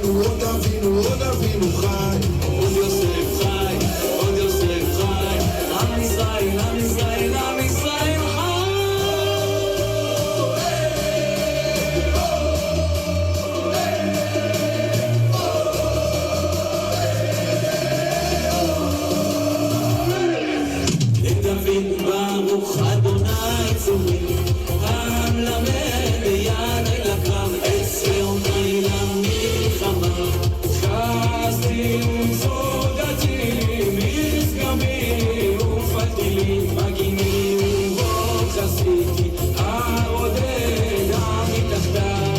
אבינו חי, עוד יוסף חי, עוד יוסף חי, עם ישראל, עם ישראל, עם ישראל ברוך אדוני צורי, המלמד ביד אל הקרב, עשר לילה מלחמה, חסתי וצודתי, מסגמי ופתילי, מגיני ובוך עשיתי, הרודד המתחתיו.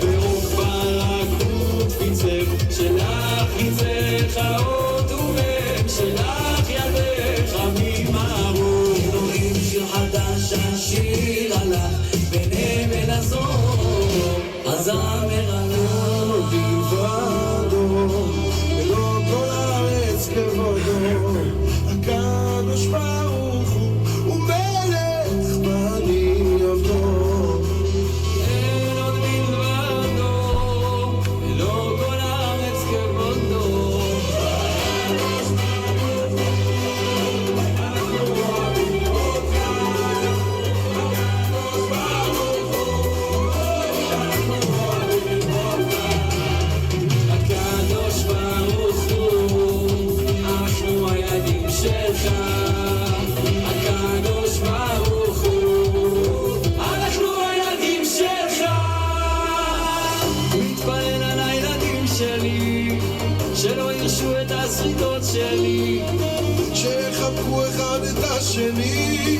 ברוך ברק ותפיצך, שלח יצאך אות ובן, שלח ידך ממהרו, אלוהים שיר חדש אשיר עליו, ביניהם אל הזור, הזמר עליו בלבדו, ולא כל הארץ כבודו, הקדוש ברוך הוא מלך ואני עבדו. אין עוד בלבדו, ולא כל הארץ כבודו. שלא ירשו את הסריטות שלי, שיחבקו אחד את השני,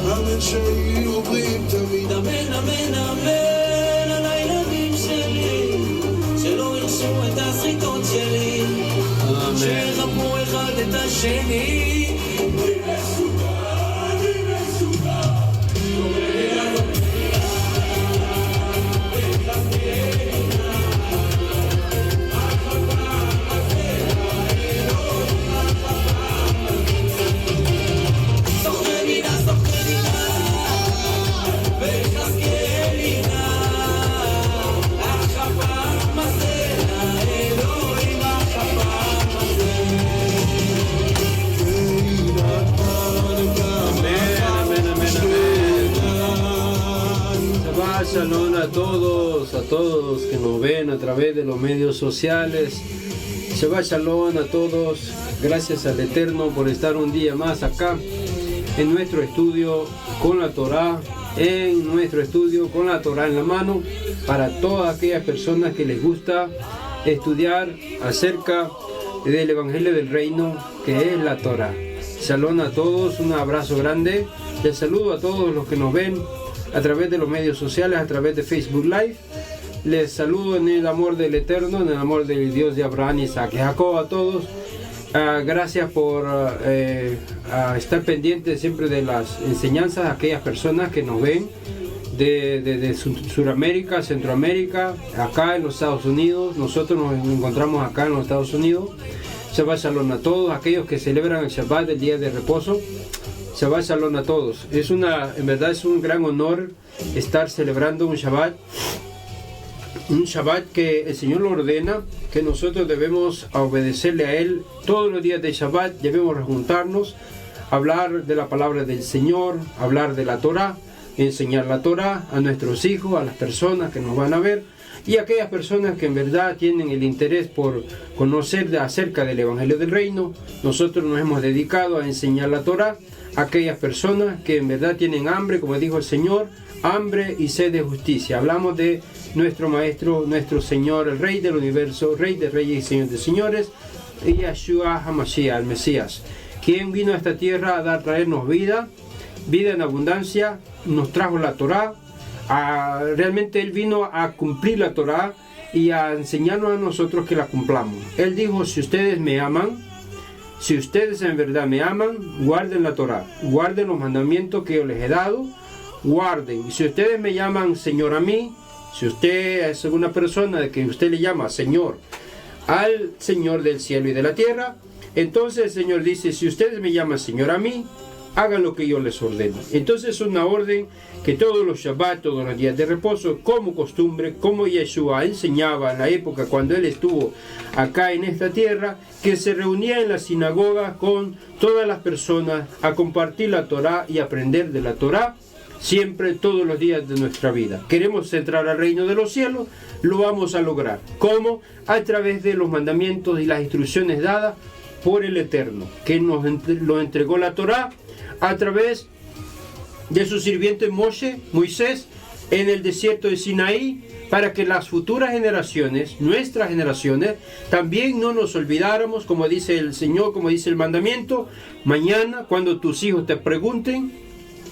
אמן שיהיו בריאים תמיד. אמן אמן אמן על הילדים שלי, שלא ירשו את הסריטות שלי, שיחבקו אחד את השני. Shalom a todos los que nos ven a través de los medios sociales. Shabbat Shalom a todos. Gracias al Eterno por estar un día más acá en nuestro estudio con la Torah, en la mano, para todas aquellas personas que les gusta estudiar acerca del Evangelio del Reino, que es la Torah. Shalom a todos, un abrazo grande. Les saludo a todos los que nos ven a través de los medios sociales, a través de Facebook Live. Les saludo en el amor del Eterno, en el amor del Dios de Abraham, Isaac y Jacob a todos. Gracias por estar pendientes siempre de las enseñanzas de aquellas personas que nos ven de Sudamérica, Centroamérica, acá en los Estados Unidos. Nosotros nos encontramos acá en los Estados Unidos. Shabbat Shalom a todos aquellos que celebran el Shabbat, el día de reposo. Shabbat Shalom a todos. En verdad es un gran honor estar celebrando un Shabbat que el Señor lo ordena, que nosotros debemos obedecerle a Él todos los días de Shabbat. Debemos juntarnos, hablar de la palabra del Señor, hablar de la Torah, enseñar la Torah a nuestros hijos, a las personas que nos van a ver, y a aquellas personas que en verdad tienen el interés por conocer acerca del Evangelio del Reino. Nosotros nos hemos dedicado a enseñar la Torah a aquellas personas que en verdad tienen hambre, como dijo el Señor, hambre y sed de justicia. Hablamos de nuestro Maestro, nuestro Señor, el Rey del Universo, Rey de Reyes y Señor de Señores, Yeshua HaMashiach, el Mesías, quien vino a esta tierra a traernos vida en abundancia. Nos trajo la Torah. Realmente Él vino a cumplir la Torah y a enseñarnos a nosotros que la cumplamos. Él dijo: si ustedes me aman, si ustedes en verdad me aman, guarden la Torah, guarden los mandamientos que yo les he dado, guarden. Si ustedes me llaman Señor a mí, si usted es una persona de que usted le llama Señor al Señor del cielo y de la tierra, entonces el Señor dice: si ustedes me llaman Señor a mí, hagan lo que yo les ordeno. Entonces es una orden que todos los Shabbat, todos los días de reposo, como costumbre, como Yeshua enseñaba en la época cuando él estuvo acá en esta tierra, que se reunía en la sinagoga con todas las personas a compartir la Torá y aprender de la Torá, siempre, todos los días de nuestra vida. Queremos entrar al reino de los cielos, lo vamos a lograr. ¿Cómo? A través de los mandamientos y las instrucciones dadas por el Eterno, que nos lo entregó la Torá a través de su sirviente Moisés, en el desierto de Sinaí, para que las futuras generaciones, nuestras generaciones, también no nos olvidáramos, como dice el Señor, como dice el mandamiento. Mañana, cuando tus hijos te pregunten,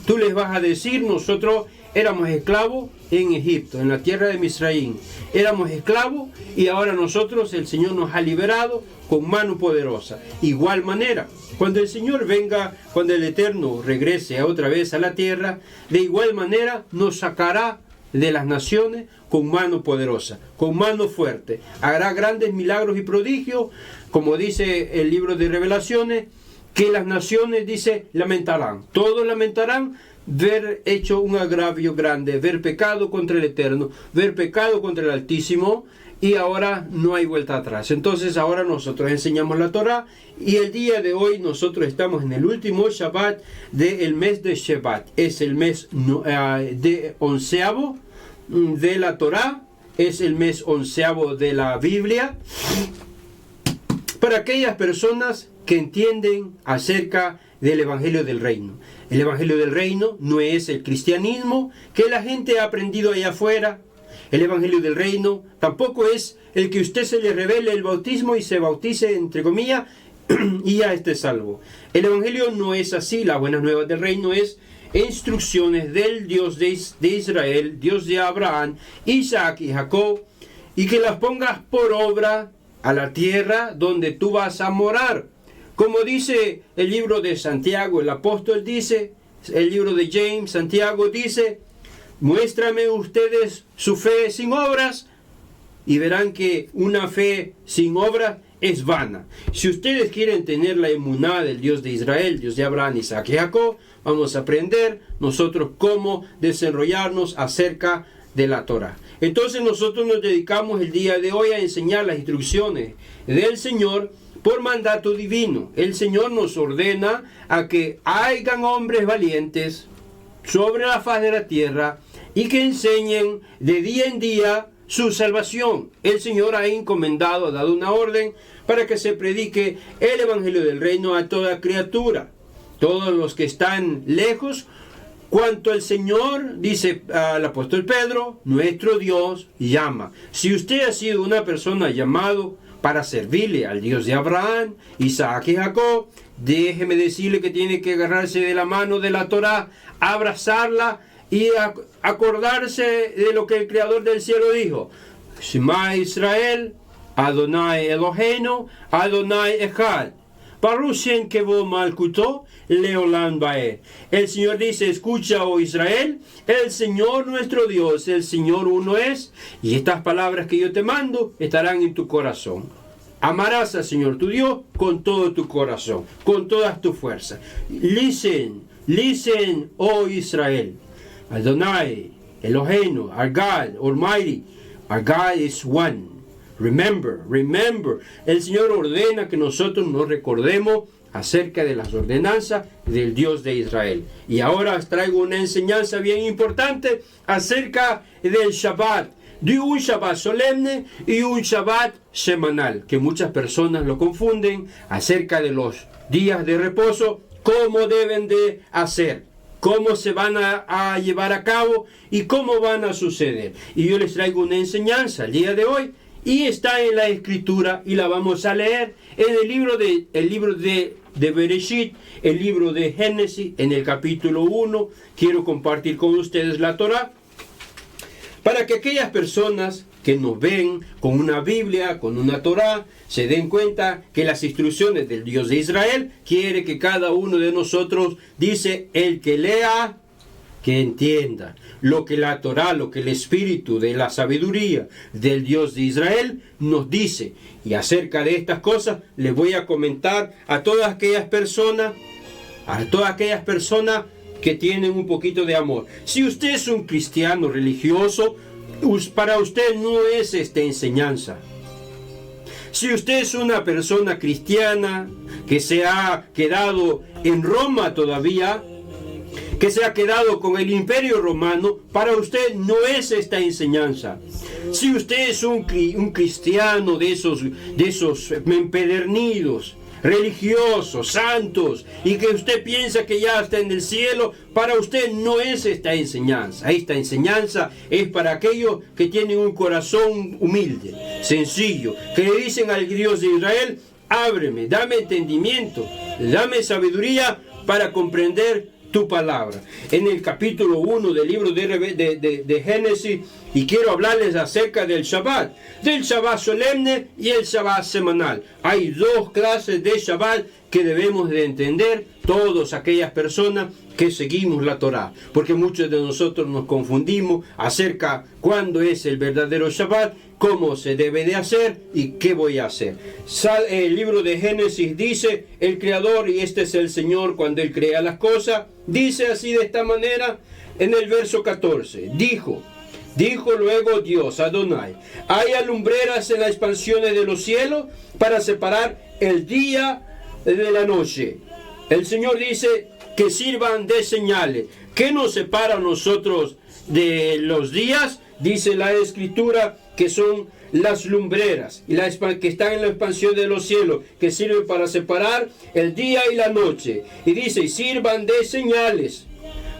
tú les vas a decir: nosotros éramos esclavos en Egipto, en la tierra de Misraín. Éramos esclavos y ahora nosotros, el Señor nos ha liberado con mano poderosa. Igual manera, cuando el Señor venga, cuando el Eterno regrese otra vez a la tierra, de igual manera nos sacará de las naciones con mano poderosa, con mano fuerte. Hará grandes milagros y prodigios, como dice el libro de Revelaciones, que las naciones, dice, lamentarán. Todos lamentarán ver hecho un agravio grande, ver pecado contra el Eterno, ver pecado contra el Altísimo, y ahora no hay vuelta atrás. Entonces ahora nosotros enseñamos la Torá, y el día de hoy nosotros estamos en el último Shabbat del mes de Shevat. Es el mes de onceavo de la Torá, es el mes onceavo de la Biblia, para aquellas personas que entienden acerca del Evangelio del Reino. El Evangelio del Reino no es el cristianismo que la gente ha aprendido allá afuera. El Evangelio del Reino tampoco es el que usted se le revele el bautismo y se bautice, entre comillas, y ya esté salvo. El Evangelio no es así. Las buenas nuevas del Reino es instrucciones del Dios de Israel, Dios de Abraham, Isaac y Jacob, y que las pongas por obra a la tierra donde tú vas a morar. Como dice el libro de Santiago, el apóstol dice, el libro de James, Santiago dice: muéstrame ustedes su fe sin obras y verán que una fe sin obras es vana. Si ustedes quieren tener la emuná del Dios de Israel, Dios de Abraham, Isaac y Jacob, vamos a aprender nosotros cómo desarrollarnos acerca de la Torah. Entonces nosotros nos dedicamos el día de hoy a enseñar las instrucciones del Señor por mandato divino. El Señor nos ordena a que hayan hombres valientes sobre la faz de la tierra y que enseñen de día en día su salvación. El Señor ha encomendado, ha dado una orden para que se predique el Evangelio del Reino a toda criatura. Todos los que están lejos, cuanto el Señor, dice al apóstol Pedro, nuestro Dios llama. Si usted ha sido una persona llamado para servirle al Dios de Abraham, Isaac y Jacob, déjeme decirle que tiene que agarrarse de la mano de la Torá, abrazarla y acordarse de lo que el Creador del cielo dijo: Shema Israel, Adonai Eloheinu, Adonai Echad, Baruch Shem Kevod Malkuto, Leolam Bae. El Señor dice: escucha, oh Israel, el Señor nuestro Dios, el Señor uno es, y estas palabras que yo te mando estarán en tu corazón. Amarás al Señor tu Dios con todo tu corazón, con todas tus fuerzas. Listen, listen, oh Israel. Adonai, Eloheinu, our God, Almighty, our God is one. Remember, remember. El Señor ordena que nosotros nos recordemos acerca de las ordenanzas del Dios de Israel. Y ahora os traigo una enseñanza bien importante acerca del Shabbat, de un Shabbat solemne y un Shabbat semanal, que muchas personas lo confunden acerca de los días de reposo, cómo deben de hacer, cómo se van a llevar a cabo y cómo van a suceder. Y yo les traigo una enseñanza el día de hoy, y está en la Escritura, y la vamos a leer en el libro de Bereshit, el libro de Génesis, en el capítulo 1. Quiero compartir con ustedes la Torá, para que aquellas personas que nos ven con una Biblia, con una Torá, se den cuenta que las instrucciones del Dios de Israel quiere que cada uno de nosotros, dice, el que lea, que entienda lo que la Torá, lo que el espíritu de la sabiduría del Dios de Israel nos dice. Y acerca de estas cosas les voy a comentar a todas aquellas personas, a todas aquellas personas que tienen un poquito de amor. Si usted es un cristiano religioso, para usted no es esta enseñanza. Si usted es una persona cristiana que se ha quedado en Roma todavía, que se ha quedado con el Imperio Romano, para usted no es esta enseñanza. Si usted es un cristiano de esos empedernidos, religiosos, santos, y que usted piensa que ya está en el cielo, para usted no es esta enseñanza. Esta enseñanza es para aquellos que tienen un corazón humilde, sencillo, que le dicen al Dios de Israel: ábreme, dame entendimiento, dame sabiduría para comprender tu palabra. En el capítulo 1 del libro de Génesis, y quiero hablarles acerca del Shabbat solemne y el Shabbat semanal. Hay dos clases de Shabbat que debemos de entender todas aquellas personas que seguimos la Torá, porque muchos de nosotros nos confundimos acerca cuándo es el verdadero Shabbat, cómo se debe de hacer y qué voy a hacer. El libro de Génesis dice, el Creador, y este es el Señor cuando Él crea las cosas, dice así de esta manera en el verso 14, dijo luego Dios, Adonai, haya lumbreras en las expansiones de los cielos para separar el día de la noche. El Señor dice que sirvan de señales. ¿Qué nos separa a nosotros de los días? Dice la Escritura que son las lumbreras y que están en la expansión de los cielos, que sirven para separar el día y la noche. Y dice, sirvan de señales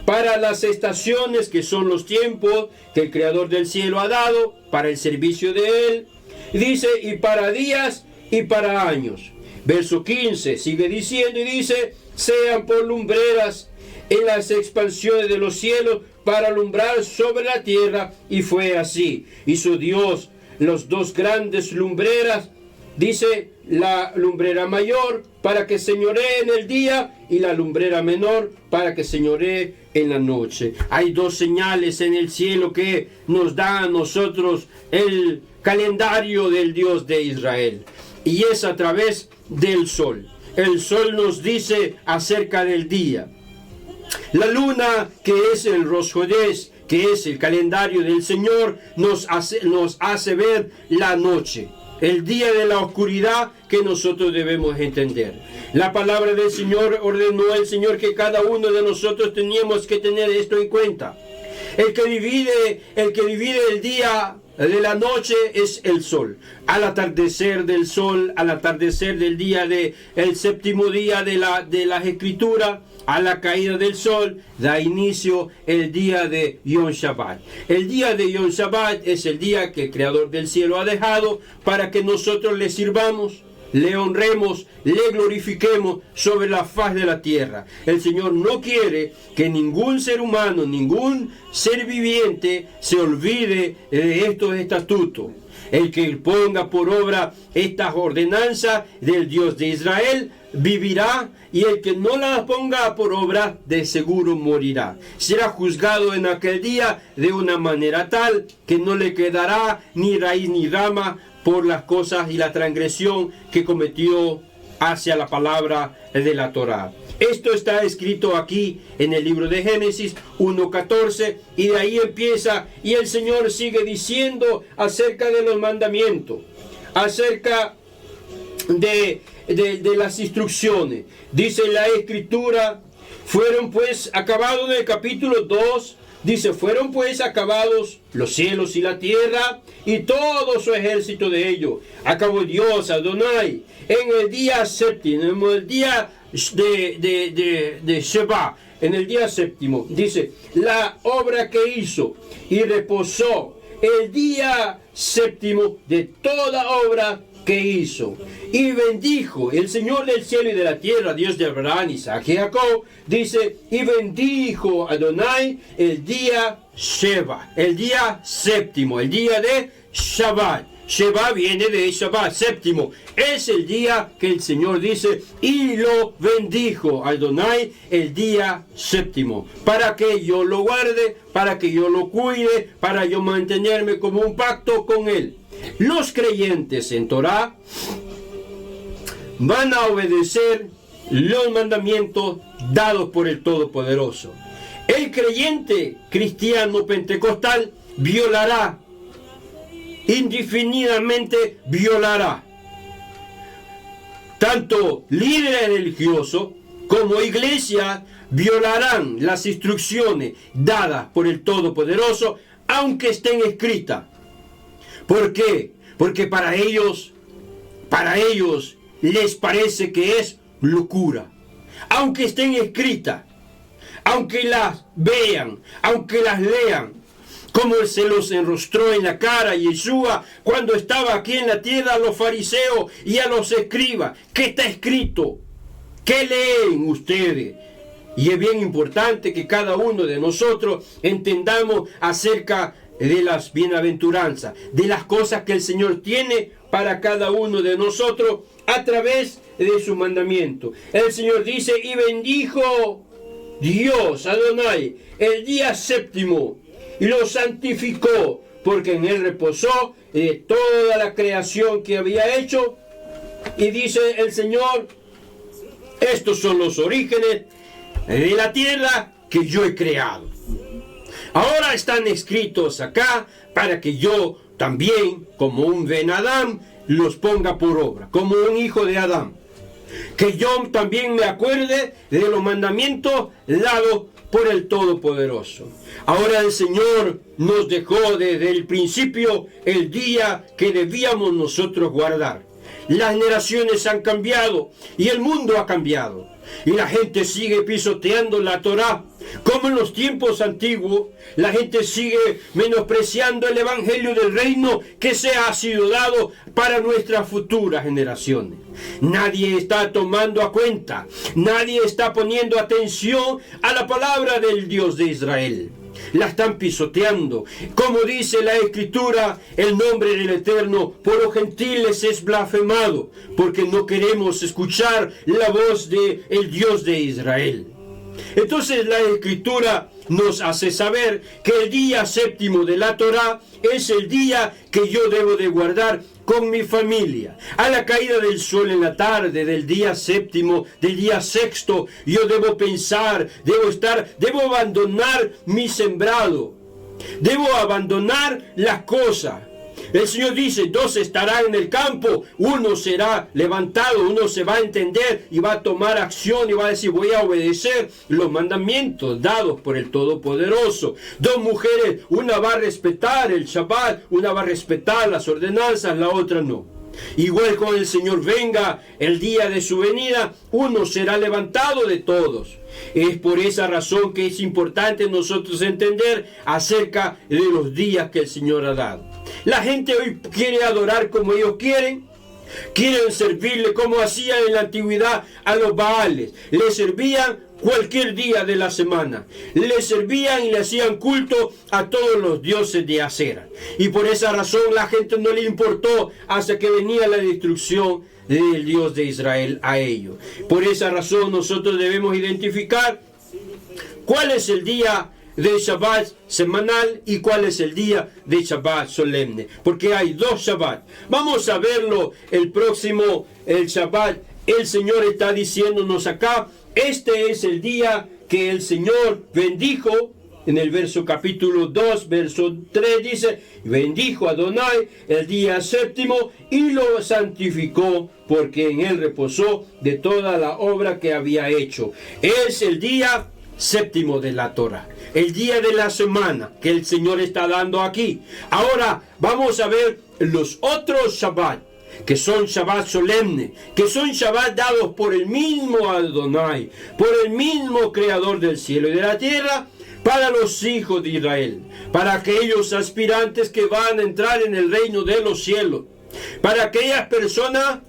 para las estaciones, que son los tiempos que el Creador del cielo ha dado para el servicio de Él. Y dice, y para días y para años. Verso 15 sigue diciendo y dice, sean por lumbreras en las expansiones de los cielos para alumbrar sobre la tierra. Y fue así. Hizo Dios los dos grandes lumbreras, dice, la lumbrera mayor para que señoree en el día y la lumbrera menor para que señoree en la noche. Hay dos señales en el cielo que nos da a nosotros el calendario del Dios de Israel, y es a través del sol. El sol nos dice acerca del día. La luna, que es el Rosh Hodesh, que es el calendario del Señor, nos hace ver la noche, el día de la oscuridad que nosotros debemos entender. La palabra del Señor ordenó el Señor que cada uno de nosotros teníamos que tener esto en cuenta. El que divide el día de la noche es el sol. Al atardecer del sol, al atardecer del día el séptimo día de las Escrituras, a la caída del sol, da inicio el día de Yom Shabbat. El día de Yom Shabbat es el día que el Creador del cielo ha dejado para que nosotros le sirvamos, le honremos, le glorifiquemos sobre la faz de la tierra. El Señor no quiere que ningún ser humano, ningún ser viviente se olvide de estos estatutos. El que ponga por obra estas ordenanzas del Dios de Israel vivirá, y el que no las ponga por obra de seguro morirá. Será juzgado en aquel día de una manera tal que no le quedará ni raíz ni rama por las cosas y la transgresión que cometió hacia la palabra de la Torá. Esto está escrito aquí en el libro de Génesis 1:14, y de ahí empieza, y el Señor sigue diciendo acerca de los mandamientos, acerca de las instrucciones. Dice la Escritura, fueron pues acabados en el capítulo 2, dice, fueron pues acabados los cielos y la tierra y todo su ejército de ellos. Acabó Dios, Adonai, en el día séptimo, en el día de Shabbat, en el día séptimo, dice, la obra que hizo, y reposó el día séptimo de toda obra que hizo, y bendijo el Señor del cielo y de la tierra, Dios de Abraham, Isaac y Jacob, dice, y bendijo Adonai el día Sheba, el día séptimo, el día de Shabbat. Sheba viene de Shabbat, séptimo. Es el día que el Señor dice, y lo bendijo Adonai el día séptimo, para que yo lo guarde, para que yo lo cuide, para yo mantenerme como un pacto con Él. Los creyentes en Torah van a obedecer los mandamientos dados por el Todopoderoso. El creyente cristiano pentecostal violará, indefinidamente violará, tanto líderes religiosos como iglesia violarán las instrucciones dadas por el Todopoderoso, aunque estén escritas. ¿Por qué? Porque para ellos les parece que es locura. Aunque estén escritas, aunque las vean, aunque las lean, como se los enrostró en la cara a Yeshua cuando estaba aquí en la tierra a los fariseos y a los escribas. ¿Qué está escrito? ¿Qué leen ustedes? Y es bien importante que cada uno de nosotros entendamos acerca de las bienaventuranzas, de las cosas que el Señor tiene para cada uno de nosotros a través de su mandamiento. El Señor dice, y bendijo Dios, Adonai, el día séptimo, y lo santificó, porque en él reposó de toda la creación que había hecho. Y dice el Señor, estos son los orígenes de la tierra que yo he creado. Ahora están escritos acá para que yo también, como un Ben Adán, los ponga por obra, como un hijo de Adán. Que yo también me acuerde de los mandamientos dados por el Todopoderoso. Ahora el Señor nos dejó desde el principio el día que debíamos nosotros guardar. Las generaciones han cambiado y el mundo ha cambiado. Y la gente sigue pisoteando la Torá. Como en los tiempos antiguos, la gente sigue menospreciando el Evangelio del Reino que se ha sido dado para nuestras futuras generaciones. Nadie está tomando a cuenta, nadie está poniendo atención a la palabra del Dios de Israel. La están pisoteando. Como dice la Escritura, el nombre del Eterno por los gentiles es blasfemado, porque no queremos escuchar la voz del Dios de Israel. Entonces la Escritura nos hace saber que el día séptimo de la Torá es el día que yo debo de guardar con mi familia. A la caída del sol en la tarde del día séptimo, del día sexto, yo debo pensar, debo abandonar mi sembrado, debo abandonar las cosas. El Señor dice, dos estarán en el campo, uno será levantado, uno se va a entender y va a tomar acción y va a decir, voy a obedecer los mandamientos dados por el Todopoderoso. Dos mujeres, una va a respetar el Shabbat, una va a respetar las ordenanzas, la otra no. Igual cuando el Señor venga el día de su venida, uno será levantado de todos. Es por esa razón que es importante nosotros entender acerca de los días que el Señor ha dado. La gente hoy quiere adorar como ellos quieren servirle como hacían en la antigüedad a los Baales. Le servían cualquier día de la semana. Le servían y le hacían culto a todos los dioses de Acera. Y por esa razón la gente no le importó hasta que venía la destrucción del Dios de Israel a ellos. Por esa razón nosotros debemos identificar cuál es el día de Shabbat semanal y cuál es el día de Shabbat solemne. Porque hay dos Shabbat. Vamos a verlo el próximo, el Shabbat. El Señor está diciéndonos acá, este es el día que el Señor bendijo. En el verso capítulo 2, verso 3 dice, bendijo a Adonai el día séptimo y lo santificó porque en él reposó de toda la obra que había hecho. Es el día séptimo de la Torah, el día de la semana que el Señor está dando aquí. Ahora vamos a ver los otros Shabbat, que son Shabbat solemne, que son Shabbat dados por el mismo Adonai, por el mismo Creador del cielo y de la tierra, para los hijos de Israel, para aquellos aspirantes que van a entrar en el reino de los cielos, para aquellas personas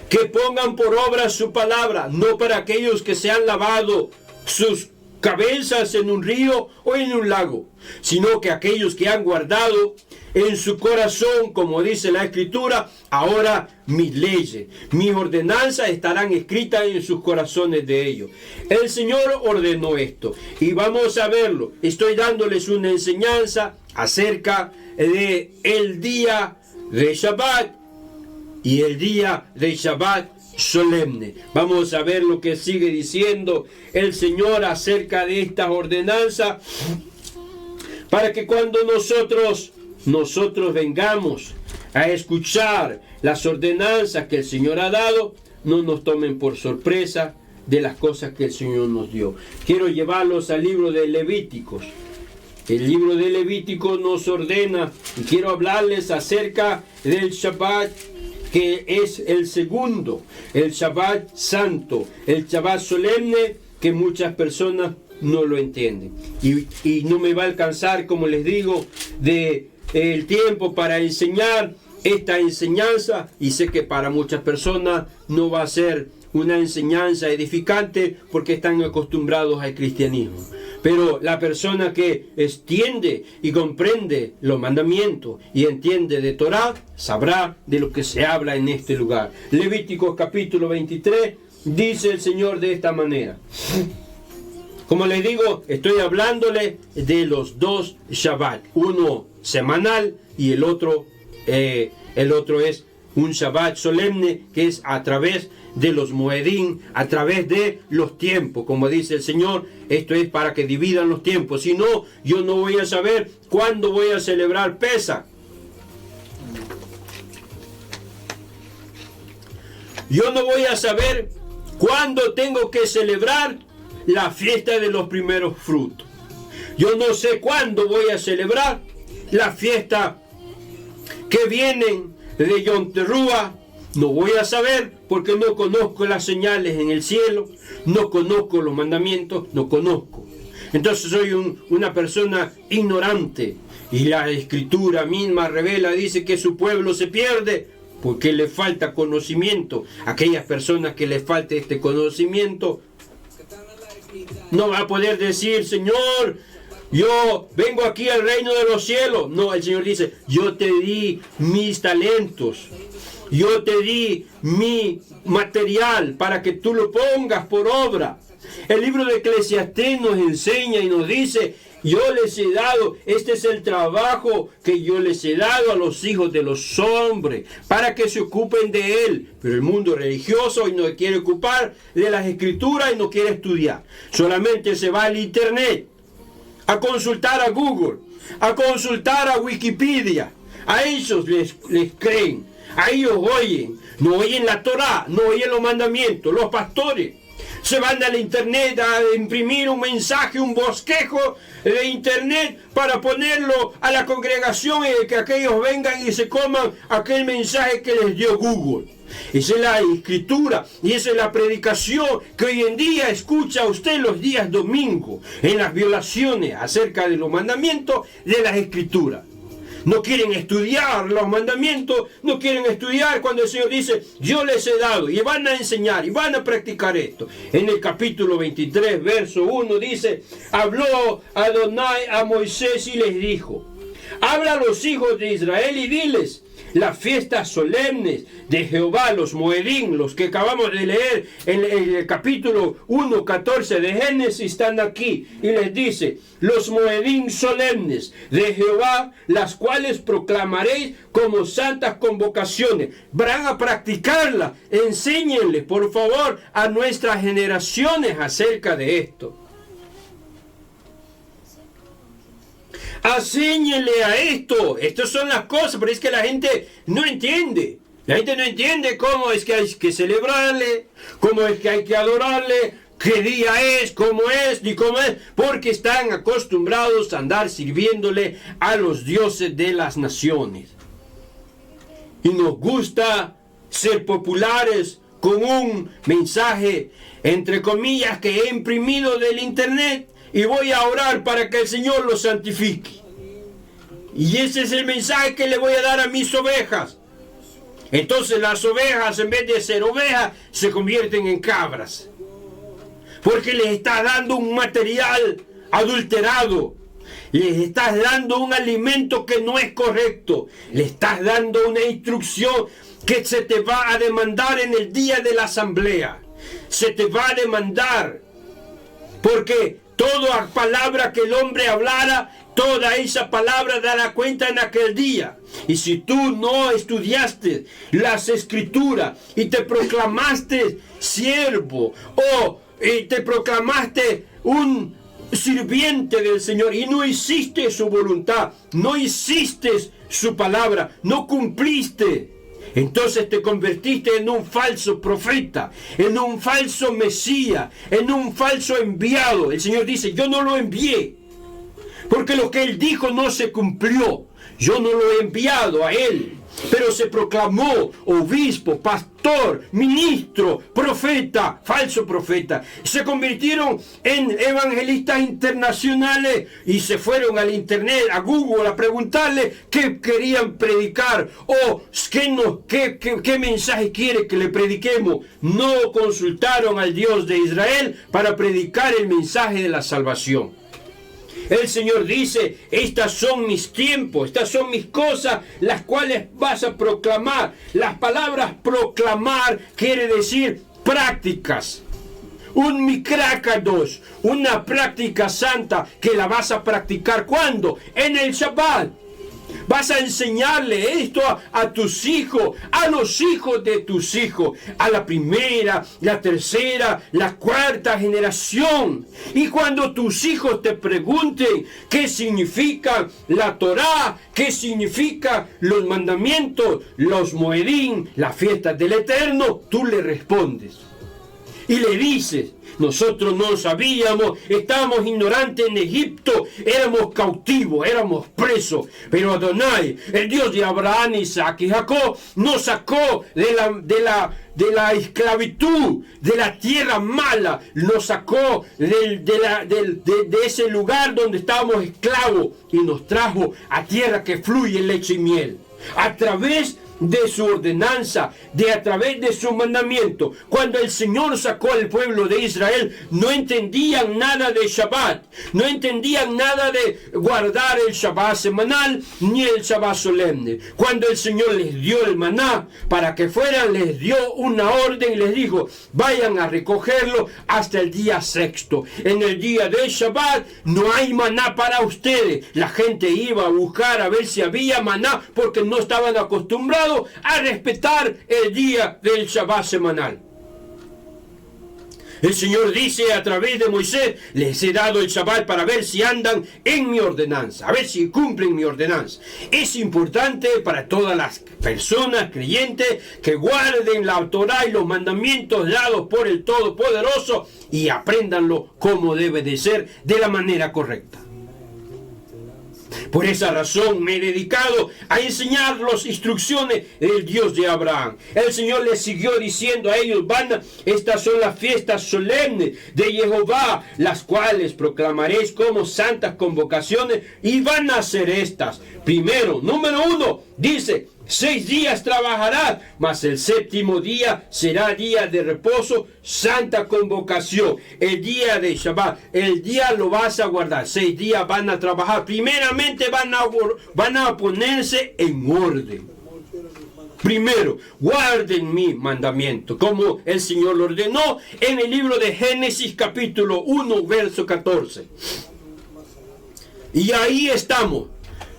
que pongan por obra su palabra, no para aquellos que se han lavado sus cabezas en un río o en un lago, sino que aquellos que han guardado en su corazón, como dice la Escritura, ahora mis leyes, mis ordenanzas estarán escritas en sus corazones de ellos. El Señor ordenó esto y vamos a verlo. Estoy dándoles una enseñanza acerca de el día de Shabbat y el día de Shabbat solemne. Vamos a ver lo que sigue diciendo el Señor acerca de estas ordenanzas, para que cuando nosotros vengamos a escuchar las ordenanzas que el Señor ha dado, no nos tomen por sorpresa de las cosas que el Señor nos dio. Quiero llevarlos al libro de Levíticos. El libro de Levítico nos ordena, y quiero hablarles acerca del Shabbat, que es el segundo, el Shabbat santo, el Shabbat solemne, que muchas personas no lo entienden. Y no me va a alcanzar, como les digo, el tiempo para enseñar esta enseñanza, y sé que para muchas personas no va a ser una enseñanza edificante porque están acostumbrados al cristianismo. Pero la persona que entiende y comprende los mandamientos y entiende de Torah, sabrá de lo que se habla en este lugar. Levíticos capítulo 23, dice el Señor de esta manera. Como les digo, estoy hablándole de los dos Shabbat, uno semanal y el otro es un Shabbat solemne, que es a través de los Moedim, a través de los tiempos. Como dice el Señor, esto es para que dividan los tiempos. Si no, yo no voy a saber cuándo voy a celebrar Pesaj. Yo no voy a saber cuándo tengo que celebrar la fiesta de los primeros frutos. Yo no sé cuándo voy a celebrar la fiesta que vienen de Yom Teruah. No voy a saber porque no conozco las señales en el cielo, no conozco los mandamientos, no conozco. Entonces soy una persona ignorante, y la Escritura misma revela, dice que su pueblo se pierde porque le falta conocimiento. Aquellas personas que les falte este conocimiento no va a poder decir: Señor, yo vengo aquí al reino de los cielos. No, el Señor dice: yo te di mis talentos, yo te di mi material para que tú lo pongas por obra. El libro de Eclesiastés nos enseña y nos dice: yo les he dado, este es el trabajo que yo les he dado a los hijos de los hombres, para que se ocupen de él. Pero el mundo religioso hoy no quiere ocupar de las escrituras y no quiere estudiar. Solamente se va al internet a consultar a Google, a consultar a Wikipedia. A ellos les creen, a ellos oyen, no oyen la Torah, no oyen los mandamientos. Los pastores se van al internet a imprimir un mensaje, un bosquejo de internet para ponerlo a la congregación y que aquellos vengan y se coman aquel mensaje que les dio Google. Esa es la escritura y esa es la predicación que hoy en día escucha usted los días domingos en las violaciones acerca de los mandamientos de las escrituras. No quieren estudiar los mandamientos, no quieren estudiar cuando el Señor dice: yo les he dado, y van a enseñar y van a practicar esto. En el capítulo 23, verso 1 dice: habló Adonai a Moisés y les dijo: habla a los hijos de Israel y diles: las fiestas solemnes de Jehová, los Moedim, los que acabamos de leer en el capítulo 1:14 de Génesis, están aquí. Y les dice: los Moedim solemnes de Jehová, las cuales proclamaréis como santas convocaciones. Van a practicarla. Enséñenle, por favor, a nuestras generaciones acerca de esto. Enséñenle a esto. Estas son las cosas, pero es que la gente no entiende. La gente no entiende cómo es que hay que celebrarle, cómo es que hay que adorarle, qué día es, cómo es, ni cómo es, porque están acostumbrados a andar sirviéndole a los dioses de las naciones. Y nos gusta ser populares con un mensaje, entre comillas, que he imprimido del internet, y voy a orar para que el Señor los santifique. Y ese es el mensaje que le voy a dar a mis ovejas. Entonces las ovejas, en vez de ser ovejas, se convierten en cabras. Porque les estás dando un material adulterado. Les estás dando un alimento que no es correcto. Le estás dando una instrucción que se te va a demandar en el día de la asamblea. Se te va a demandar. Porque toda palabra que el hombre hablara, Toda esa palabra dará cuenta en aquel día. Y si tú no estudiaste las escrituras y te proclamaste siervo o te proclamaste un sirviente del Señor y no hiciste su voluntad, no hiciste su palabra, no cumpliste, entonces te convertiste en un falso profeta, en un falso Mesías, en un falso enviado. El Señor dice, yo no lo envié, porque lo que Él dijo no se cumplió. Yo no lo he enviado a Él, pero se proclamó obispo, pastor, ministro, profeta, falso profeta. Se convirtieron en evangelistas internacionales y se fueron al internet, a Google, a preguntarle qué querían predicar o qué mensaje quiere que le prediquemos. No consultaron al Dios de Israel para predicar el mensaje de la salvación. El Señor dice, estas son mis tiempos, estas son mis cosas, las cuales vas a proclamar. Las palabras proclamar quiere decir prácticas. Un mikrákados, una práctica santa que la vas a practicar. ¿Cuándo? En el Shabbat. Vas a enseñarle esto a tus hijos, a los hijos de tus hijos, a la primera, la tercera, la cuarta generación. Y cuando tus hijos te pregunten qué significa la Torá, qué significa los mandamientos, los moedín, las fiestas del Eterno, tú le respondes. Y le dices, nosotros no sabíamos, estábamos ignorantes en Egipto, éramos cautivos, éramos presos. Pero Adonai, el Dios de Abraham, Isaac y Jacob, nos sacó de la esclavitud, de la tierra mala, nos sacó de ese lugar donde estábamos esclavos y nos trajo a tierra que fluye leche y miel. A través de su ordenanza, a través de su mandamiento. Cuando el Señor sacó al pueblo de Israel, no entendían nada de Shabbat, no entendían nada de guardar el Shabbat semanal ni el Shabbat solemne. Cuando el Señor les dio el maná para que fueran, les dio una orden y les dijo, vayan a recogerlo hasta el día sexto. En el día del Shabbat no hay maná para ustedes. La gente iba a buscar a ver si había maná porque no estaban acostumbrados a respetar el día del Shabbat semanal. El Señor dice a través de Moisés, les he dado el Shabbat para ver si andan en mi ordenanza, a ver si cumplen mi ordenanza. Es importante para todas las personas creyentes que guarden la Torá y los mandamientos dados por el Todopoderoso y apréndanlo como debe de ser, de la manera correcta. Por esa razón me he dedicado a enseñar las instrucciones del Dios de Abraham. El Señor les siguió diciendo a ellos, estas son las fiestas solemnes de Jehová, las cuales proclamaréis como santas convocaciones, y van a ser estas. Primero, número 1, dice, 6 días trabajarás, mas el séptimo día será día de reposo, santa convocación. El día de Shabbat, el día lo vas a guardar. 6 días van a trabajar. Primeramente van a ponerse en orden. Primero, guarden mi mandamiento, como el Señor lo ordenó en el libro de Génesis capítulo 1, verso 14. Y ahí estamos.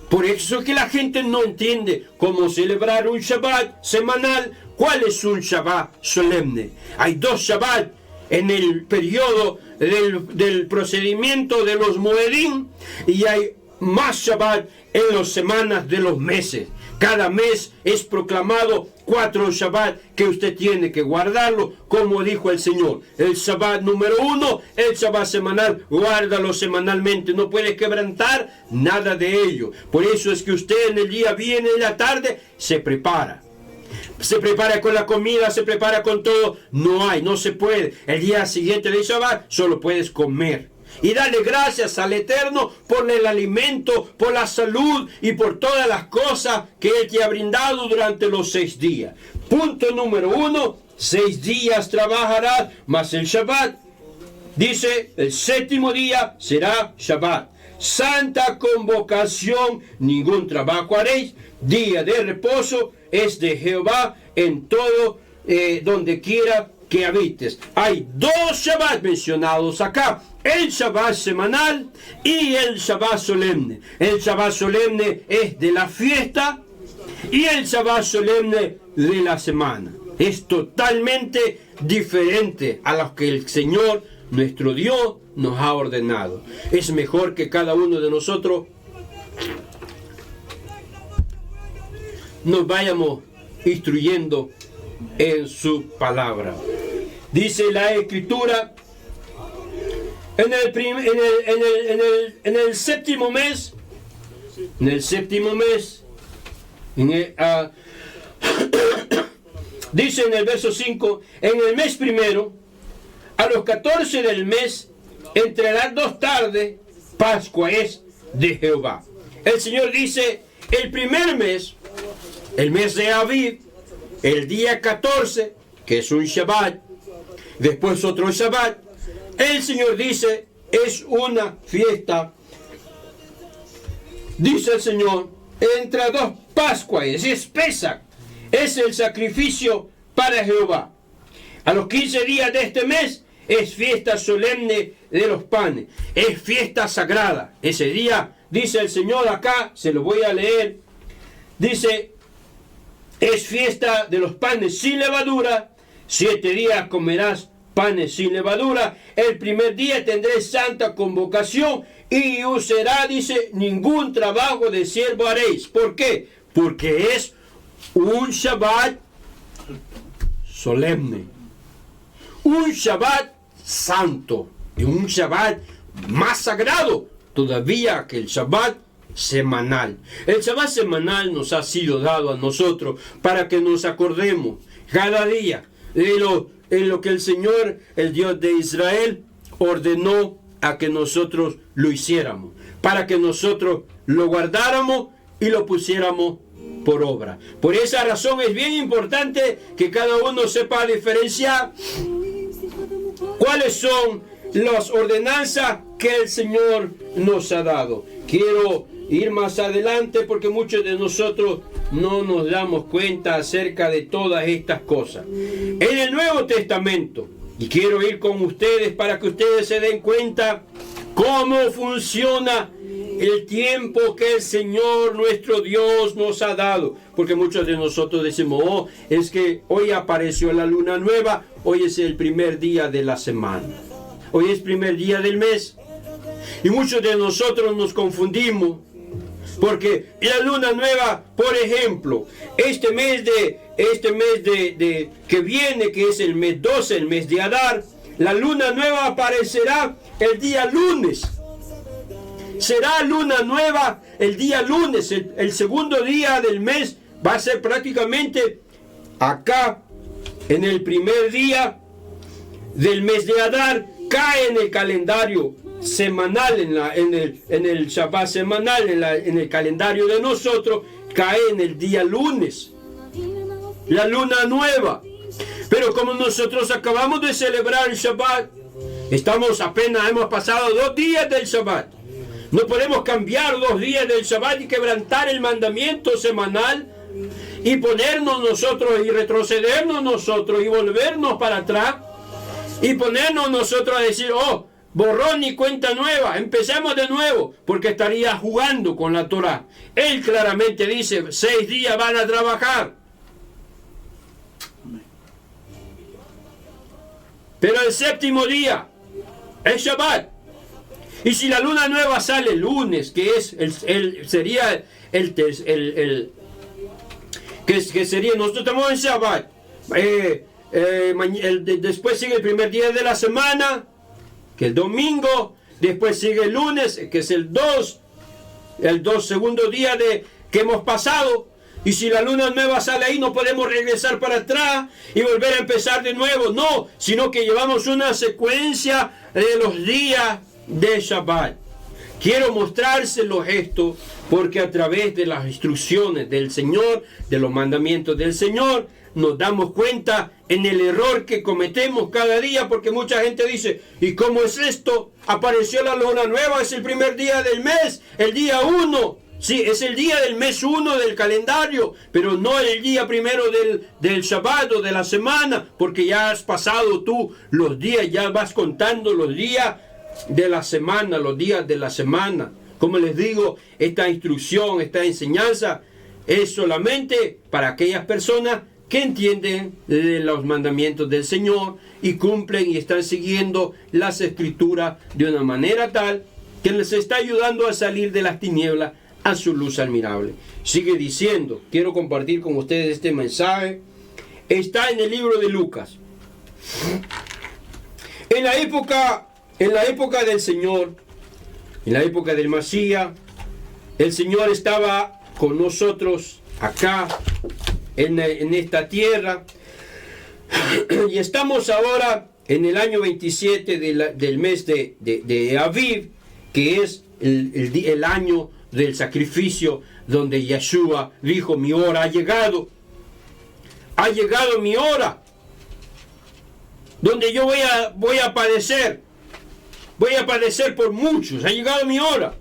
Por eso es que la gente no entiende cómo celebrar un Shabbat semanal. ¿Cuál es un Shabbat solemne? Hay 2 Shabbat en el periodo del procedimiento de los Moedín y hay más Shabbat en las semanas de los meses. Cada mes es proclamado 4 Shabbat que usted tiene que guardarlo, como dijo el Señor. El Shabbat número 1, el Shabbat semanal, guárdalo semanalmente. No puede quebrantar nada de ello. Por eso es que usted en el día viene en la tarde, se prepara. Se prepara con la comida, se prepara con todo. No se puede. El día siguiente del Shabbat solo puedes comer. Y dale gracias al Eterno por el alimento, por la salud y por todas las cosas que Él te ha brindado durante los 6 días. Punto número 1, 6 días trabajarás, mas el Shabbat, dice, el séptimo día será Shabbat. Santa convocación, ningún trabajo haréis. Día de reposo es de Jehová en todo, donde quiera que habites. Hay 2 Shabbat mencionados acá. El Shabbat semanal y el Shabbat solemne. El Shabbat solemne es de la fiesta y el Shabbat solemne de la semana. Es totalmente diferente a lo que el Señor, nuestro Dios, nos ha ordenado. Es mejor que cada uno de nosotros nos vayamos instruyendo en su palabra. Dice la Escritura, en el séptimo mes, dice en el verso 5, en el mes primero, a los 14 del mes, entre las 2 tardes, Pascua es de Jehová. El Señor dice, el primer mes, el mes de Aviv, el día 14, que es un Shabbat, después otro Shabbat, el Señor dice, es una fiesta. Dice el Señor, entre 2 Pascuas, es Pesach, es el sacrificio para Jehová. A los 15 días de este mes, es fiesta solemne de los panes, es fiesta sagrada. Ese día, dice el Señor acá, se lo voy a leer, dice, es fiesta de los panes sin levadura, 7 días comerás panes sin levadura, el primer día tendré santa convocación y os será, dice, ningún trabajo de siervo haréis. ¿Por qué? Porque es un Shabbat solemne, un Shabbat santo y un Shabbat más sagrado todavía que el Shabbat semanal. El Shabbat semanal nos ha sido dado a nosotros para que nos acordemos cada día en lo que el Señor, el Dios de Israel, ordenó a que nosotros lo hiciéramos, para que nosotros lo guardáramos y lo pusiéramos por obra. Por esa razón es bien importante que cada uno sepa diferenciar cuáles son las ordenanzas que el Señor nos ha dado. Quiero ir más adelante porque muchos de nosotros no nos damos cuenta acerca de todas estas cosas. En el Nuevo Testamento, y quiero ir con ustedes para que ustedes se den cuenta cómo funciona el tiempo que el Señor nuestro Dios nos ha dado. Porque muchos de nosotros decimos, oh, es que hoy apareció la luna nueva, hoy es el primer día de la semana, hoy es primer día del mes. Y muchos de nosotros nos confundimos, porque la luna nueva, por ejemplo, este mes que viene, que es el mes 12, el mes de Adar, la luna nueva aparecerá el día lunes. Será luna nueva el día lunes, el segundo día del mes va a ser prácticamente acá, en el primer día del mes de Adar, cae en el calendario semanal, en el Shabbat semanal, en el calendario de nosotros, cae en el día lunes, la luna nueva. Pero como nosotros acabamos de celebrar el Shabbat, hemos pasado 2 días del Shabbat. No podemos cambiar 2 días del Shabbat y quebrantar el mandamiento semanal y ponernos nosotros y retrocedernos nosotros y volvernos para atrás y ponernos nosotros a decir, oh, borrón y cuenta nueva, empecemos de nuevo, porque estaría jugando con la Torah. Él claramente dice, 6 días van a trabajar. Pero el séptimo día es Shabbat. Y si la luna nueva sale el lunes, que es sería nosotros estamos en Shabbat. Después sigue el primer día de la semana, que es el domingo. Después sigue el lunes, que es el segundo día que hemos pasado. Y si la luna nueva sale ahí, no podemos regresar para atrás y volver a empezar de nuevo. No, sino que llevamos una secuencia de los días de Shabbat. Quiero mostrárselos esto porque a través de las instrucciones del Señor, de los mandamientos del Señor, nos damos cuenta en el error que cometemos cada día, porque mucha gente dice, ¿y cómo es esto? Apareció la luna nueva, es el primer día del mes, el día 1. Sí, es el día del mes 1 del calendario, pero no el día primero del Shabbat o de la semana, porque ya has pasado tú los días, ya vas contando los días de la semana, los días de la semana. Como les digo, esta instrucción, esta enseñanza es solamente para aquellas personas que entienden los mandamientos del Señor y cumplen y están siguiendo las Escrituras de una manera tal que les está ayudando a salir de las tinieblas a su luz admirable. Sigue diciendo, quiero compartir con ustedes este mensaje. Está en el libro de Lucas. En la época del Señor, en la época del Masías, el Señor estaba con nosotros acá, en esta tierra, y estamos ahora en el año 27 del mes de Aviv, que es el año del sacrificio, donde Yeshua dijo: mi hora ha llegado mi hora, donde yo voy a padecer por muchos, ha llegado mi hora.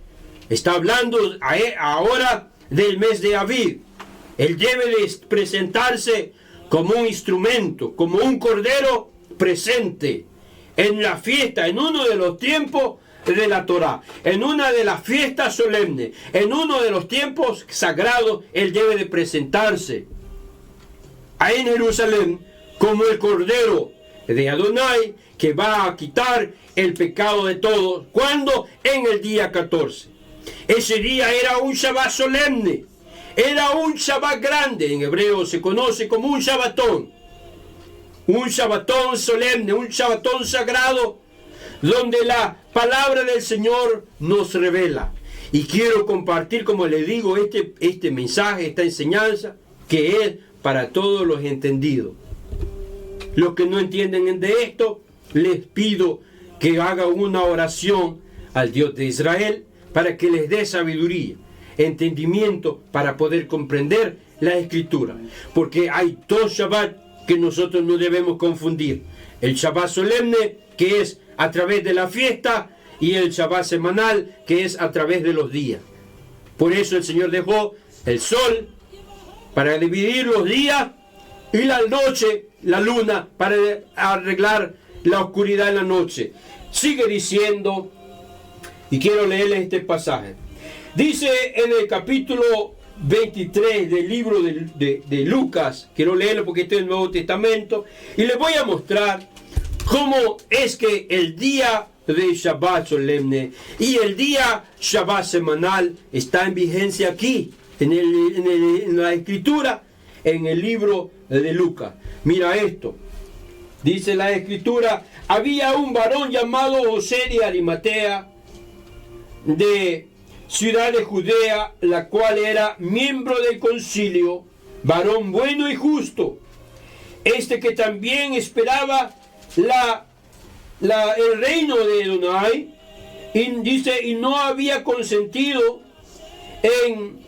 Está hablando ahora del mes de Aviv. Él debe de presentarse como un instrumento, como un cordero presente en la fiesta, en uno de los tiempos de la Torá, en una de las fiestas solemnes, en uno de los tiempos sagrados. Él debe de presentarse ahí en Jerusalén como el cordero de Adonai, que va a quitar el pecado de todos. ¿Cuándo? En el día 14. Ese día era un Shabbat solemne, era un Shabbat grande. En hebreo se conoce como un Shabbatón solemne, un Shabbatón sagrado, donde la palabra del Señor nos revela. Y quiero compartir, como les digo, este mensaje, esta enseñanza, que es para todos los entendidos. Los que no entienden de esto, les pido que hagan una oración al Dios de Israel para que les dé sabiduría, entendimiento, para poder comprender la Escritura. Porque hay dos Shabbat que nosotros no debemos confundir: el Shabbat solemne, que es a través de la fiesta, y el Shabbat semanal, que es a través de los días. Por eso el Señor dejó el sol para dividir los días, y la noche, la luna, para arreglar la oscuridad en la noche. Sigue diciendo, y quiero leerles este pasaje. Dice en el capítulo 23 del libro de Lucas, quiero leerlo porque este es el Nuevo Testamento, y les voy a mostrar cómo es que el día de Shabbat solemne y el día Shabbat semanal está en vigencia aquí, en la Escritura, en el libro de Lucas. Mira esto, dice la Escritura: había un varón llamado José de Arimatea, de ciudad de Judea, la cual era miembro del concilio, varón bueno y justo, que también esperaba el reino de Adonai, y no había consentido en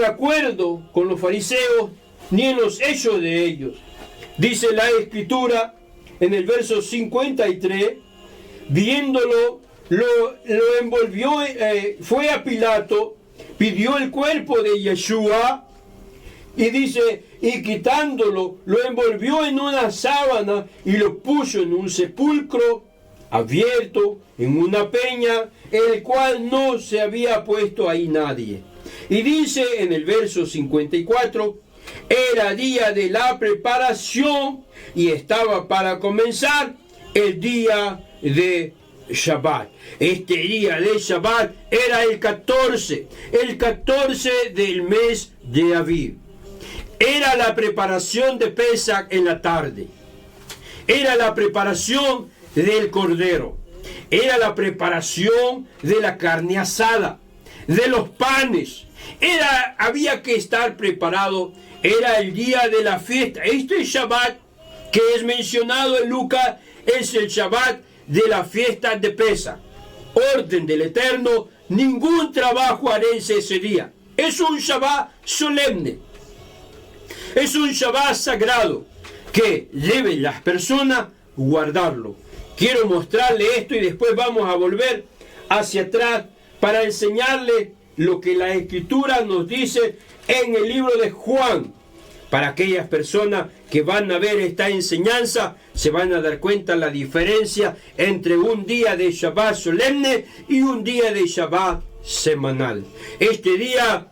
acuerdo con los fariseos, ni en los hechos de ellos. Dice la Escritura en el verso 53, viéndolo, lo envolvió, fue a Pilato, pidió el cuerpo de Yeshua, y dice, y quitándolo, lo envolvió en una sábana y lo puso en un sepulcro abierto, en una peña, el cual no se había puesto ahí nadie. Y dice en el verso 54, era día de la preparación y estaba para comenzar el día de Shabbat. Este día de Shabbat era el 14 del mes de Aviv. Era la preparación de Pesach en la tarde. Era la preparación del cordero. Era la preparación de la carne asada, de los panes. Había que estar preparado. Era el día de la fiesta. Este Shabbat que es mencionado en Lucas es el Shabbat de la fiesta de Pesach. Orden del Eterno, ningún trabajo haréis ese día. Es un Shabbat solemne. Es un Shabbat sagrado que deben las personas guardarlo. quiero mostrarle esto y después vamos a volver hacia atrás para enseñarle lo que la Escritura nos dice en el libro de Juan. Para aquellas personas que van a ver esta enseñanza, se van a dar cuenta la diferencia entre un día de Shabbat solemne y un día de Shabbat semanal. Este día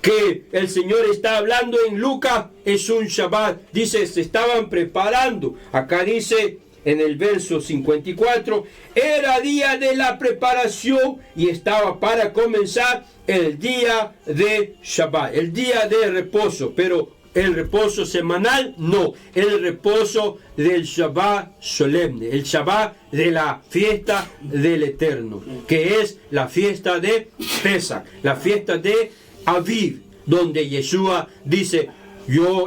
que el Señor está hablando en Lucas es un Shabbat. Dice, se estaban preparando. Acá dice en el verso 54, era día de la preparación y estaba para comenzar el día de Shabbat, el día de reposo, pero el reposo semanal no, el reposo del Shabbat solemne, el Shabbat de la fiesta del Eterno, que es la fiesta de Pesach, la fiesta de Aviv, donde Yeshua dice,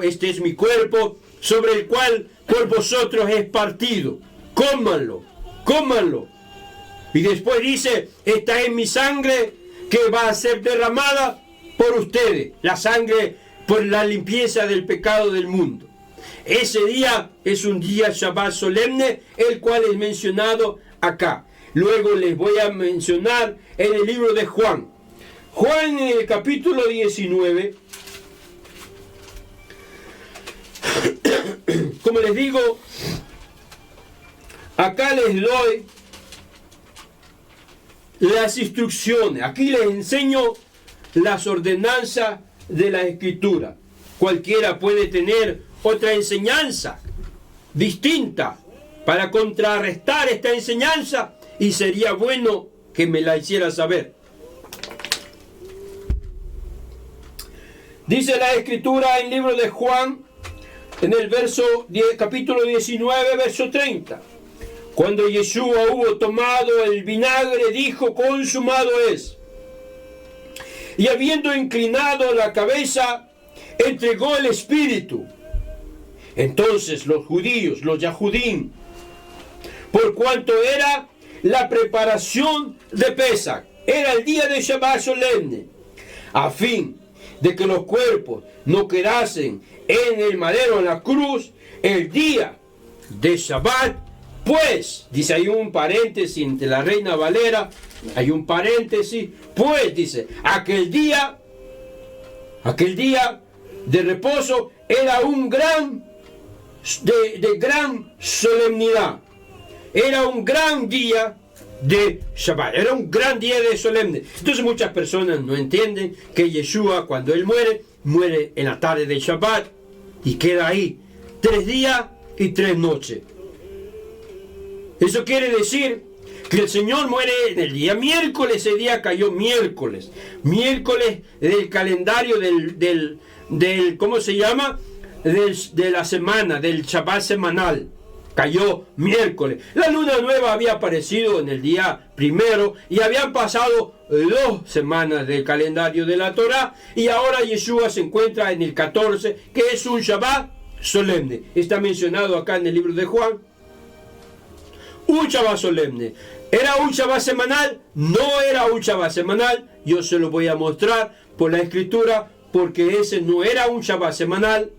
este es mi cuerpo, sobre el cual por vosotros es partido, cómanlo, cómanlo. Y después dice, esta es mi sangre que va a ser derramada por ustedes, la sangre por la limpieza del pecado del mundo. Ese día es un día Shabbat solemne, el cual es mencionado acá. Luego les voy a mencionar en el libro de Juan. Juan en el capítulo 19, como les digo, acá les doy las instrucciones. Aquí les enseño las ordenanzas de la Escritura. Cualquiera puede tener otra enseñanza distinta para contrarrestar esta enseñanza y sería bueno que me la hiciera saber. Dice la Escritura en el libro de Juan, en el capítulo 19, verso 30. Cuando Yeshua hubo tomado el vinagre, dijo, consumado es. Y habiendo inclinado la cabeza, entregó el Espíritu. Entonces los judíos, los Yahudim, por cuanto era la preparación de Pesach, era el día de Shabbat solemne, a fin de que los cuerpos no quedasen en el madero, en la cruz, el día de Shabbat, pues, dice, hay un paréntesis entre la Reina Valera, hay un paréntesis, pues, dice, aquel día de reposo era un gran, de gran solemnidad, era un gran día de Shabbat, era un gran día de solemne. Entonces muchas personas no entienden que Yeshua, cuando él muere en la tarde de Shabbat y queda ahí 3 días y 3 noches. Eso quiere decir que el Señor muere en el día miércoles. Ese día cayó miércoles del calendario del ¿cómo se llama? De la semana, del Shabbat semanal. Cayó miércoles. La luna nueva había aparecido en el día primero y habían pasado 2 semanas del calendario de la Torá y ahora Yeshua se encuentra en el 14, que es un Shabbat solemne. Está mencionado acá en el libro de Juan. Un Shabbat solemne. ¿Era un Shabbat semanal? No era un Shabbat semanal. Yo se lo voy a mostrar por la Escritura, porque ese no era un Shabbat semanal.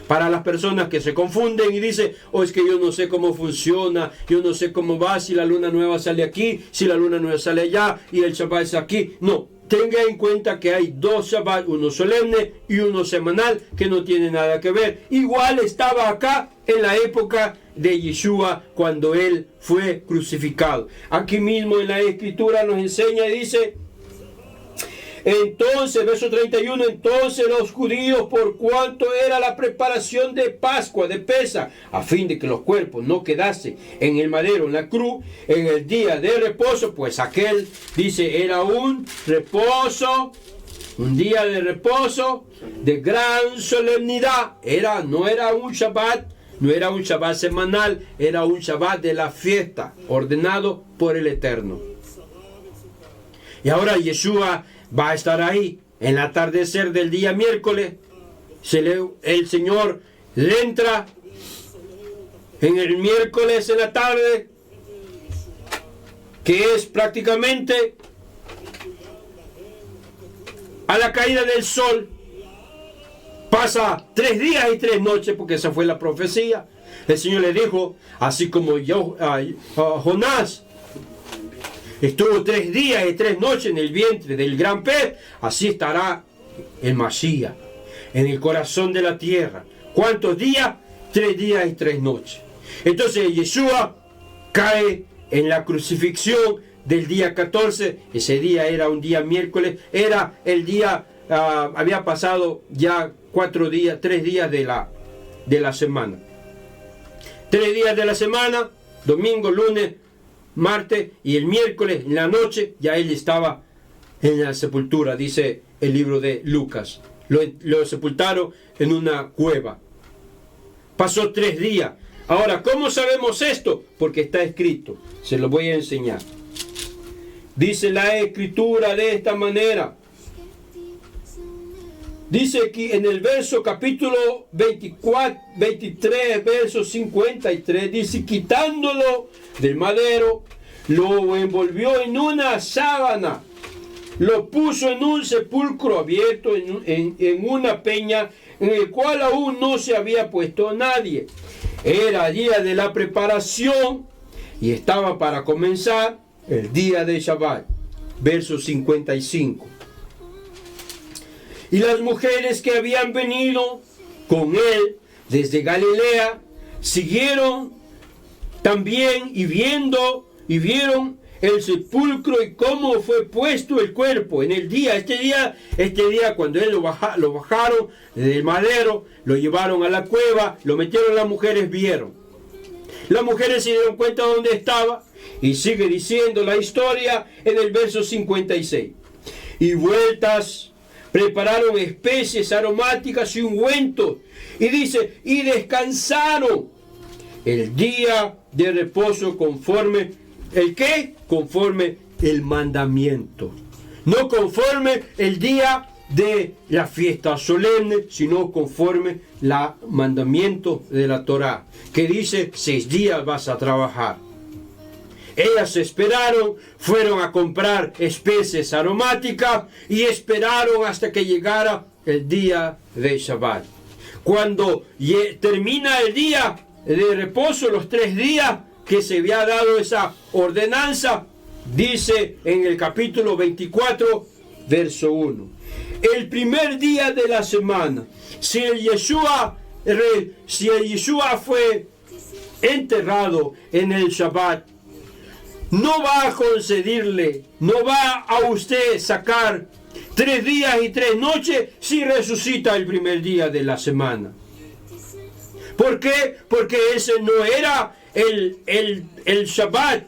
Para las personas que se confunden y dicen, es que yo no sé cómo funciona, yo no sé cómo va, si la luna nueva sale aquí, si la luna nueva sale allá y el Shabbat es aquí. No, tenga en cuenta que hay 2 Shabbat, uno solemne y uno semanal, que no tiene nada que ver. Igual estaba acá en la época de Yeshua, cuando él fue crucificado. Aquí mismo en la Escritura nos enseña y dice, entonces, verso 31, entonces los judíos, por cuanto era la preparación de Pascua, de Pesach, a fin de que los cuerpos no quedasen en el madero, en la cruz, en el día de reposo, pues aquel, dice, era un reposo, un día de reposo, de gran solemnidad. No era un Shabbat, no era un Shabbat semanal, era un Shabbat de la fiesta, ordenado por el Eterno. Y ahora Yeshua va a estar ahí en el atardecer del día miércoles. El Señor le entra en el miércoles en la tarde, que es prácticamente a la caída del sol. Pasa 3 días y 3 noches, porque esa fue la profecía. El Señor le dijo, así como Jonás estuvo 3 días y 3 noches en el vientre del gran pez, así estará el Mashiach en el corazón de la tierra. ¿Cuántos días? 3 días y 3 noches. Entonces Yeshua cae en la crucifixión del día 14. Ese día era un día miércoles, era el día, había pasado ya 3 días de la semana. 3 días de la semana, domingo, lunes, martes, y el miércoles en la noche ya él estaba en la sepultura, dice el libro de Lucas. Lo sepultaron en una cueva. Pasó 3 días. Ahora, ¿cómo sabemos esto? Porque está escrito. Se lo voy a enseñar. Dice la escritura de esta manera. Dice aquí en el verso capítulo 23, verso 53, dice, quitándolo del madero, lo envolvió en una sábana, lo puso en un sepulcro abierto, en una peña, en el cual aún no se había puesto nadie. Era día de la preparación y estaba para comenzar el día de Shabbat. Verso 55. Y las mujeres que habían venido con él desde Galilea siguieron también y vieron el sepulcro y cómo fue puesto el cuerpo en el día. Este día cuando él lo bajaron del madero, lo llevaron a la cueva, lo metieron, las mujeres vieron. Las mujeres se dieron cuenta de dónde estaba, y sigue diciendo la historia en el verso 56. Y vueltas prepararon especies aromáticas y ungüentos, y dice, y descansaron el día de reposo conforme, ¿el qué? Conforme el mandamiento. No conforme el día de la fiesta solemne, sino conforme el mandamiento de la Torá, que dice 6 días vas a trabajar. Ellas esperaron, fueron a comprar especies aromáticas y esperaron hasta que llegara el día de Shabbat. Cuando termina el día de reposo, los 3 días que se había dado esa ordenanza, dice en el capítulo 24, verso 1. El primer día de la semana, si el Yeshua fue enterrado en el Shabbat, no va a concederle, no va a usted sacar 3 días y 3 noches si resucita el primer día de la semana. ¿Por qué? Porque ese no era el Shabbat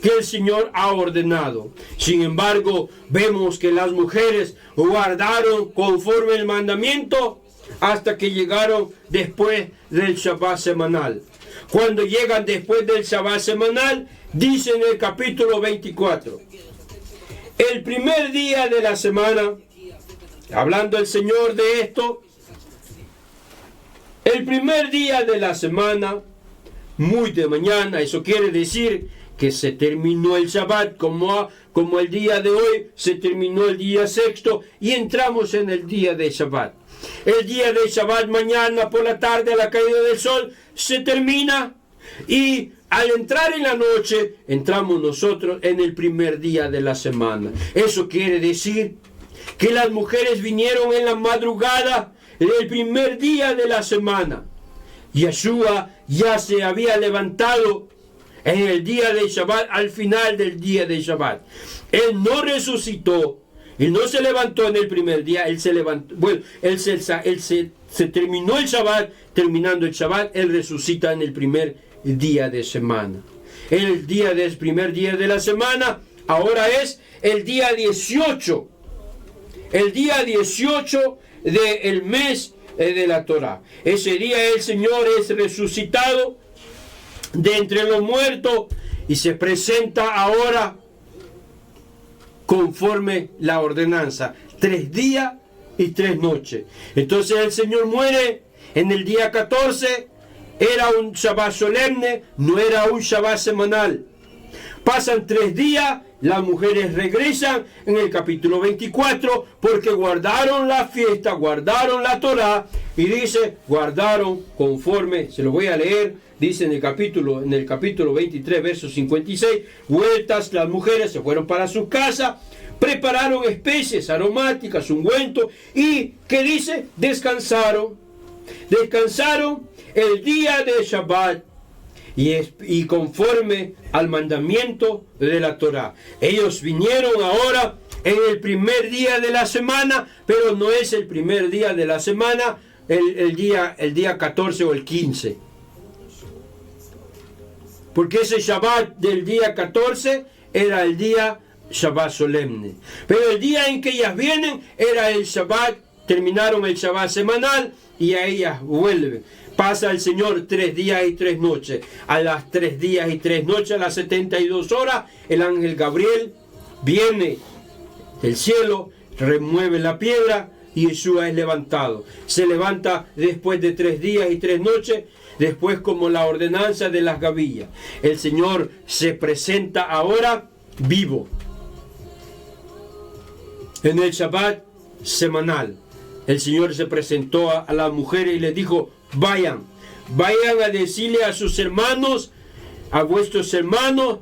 que el Señor ha ordenado. Sin embargo, vemos que las mujeres guardaron conforme el mandamiento hasta que llegaron después del Shabbat semanal. Cuando llegan después del Shabbat semanal, dice en el capítulo 24, el primer día de la semana, hablando el Señor de esto, el primer día de la semana, muy de mañana, eso quiere decir que se terminó el Shabbat, como el día de hoy se terminó el día sexto y entramos en el día de Shabbat. El día de Shabbat mañana por la tarde a la caída del sol se termina y al entrar en la noche entramos nosotros en el primer día de la semana. Eso quiere decir que las mujeres vinieron en la madrugada del primer día de la semana. Yeshua ya se había levantado en el día de Shabbat, al final del día de Shabbat. Él no resucitó, él no se levantó en el primer día, él se levantó, bueno, se terminó el Shabbat, terminando el Shabbat, él resucita en el primer día de semana. El primer día de la semana, ahora es el día 18, el día 18 del mes de la Torah. Ese día el Señor es resucitado de entre los muertos y se presenta ahora conforme la ordenanza, 3 días y 3 noches. Entonces el Señor muere en el día 14, era un Shabbat solemne, no era un Shabbat semanal. Pasan 3 días, las mujeres regresan en el capítulo 24 porque guardaron la fiesta, guardaron la Torá, y dice, guardaron conforme, se lo voy a leer, dice en el capítulo 23, verso 56, vueltas las mujeres se fueron para sus casas, prepararon especies aromáticas, ungüento, y ¿qué dice? Descansaron el día de Shabbat, y conforme al mandamiento de la Torá. Ellos vinieron ahora en el primer día de la semana, pero no es el primer día de la semana, el día 14 o el 15. Porque ese Shabbat del día 14 era el día Shabbat solemne. Pero el día en que ellas vienen era el Shabbat, terminaron el Shabbat semanal y a ellas vuelven. Pasa el Señor 3 días y 3 noches. A las 3 días y 3 noches, a las 72 horas, el ángel Gabriel viene del cielo, remueve la piedra y Yeshua es levantado. Se levanta después de 3 días y 3 noches, después como la ordenanza de las gavillas. El Señor se presenta ahora vivo en el Shabbat semanal. El Señor se presentó a las mujeres y les dijo, vayan a decirle a sus hermanos, a vuestros hermanos,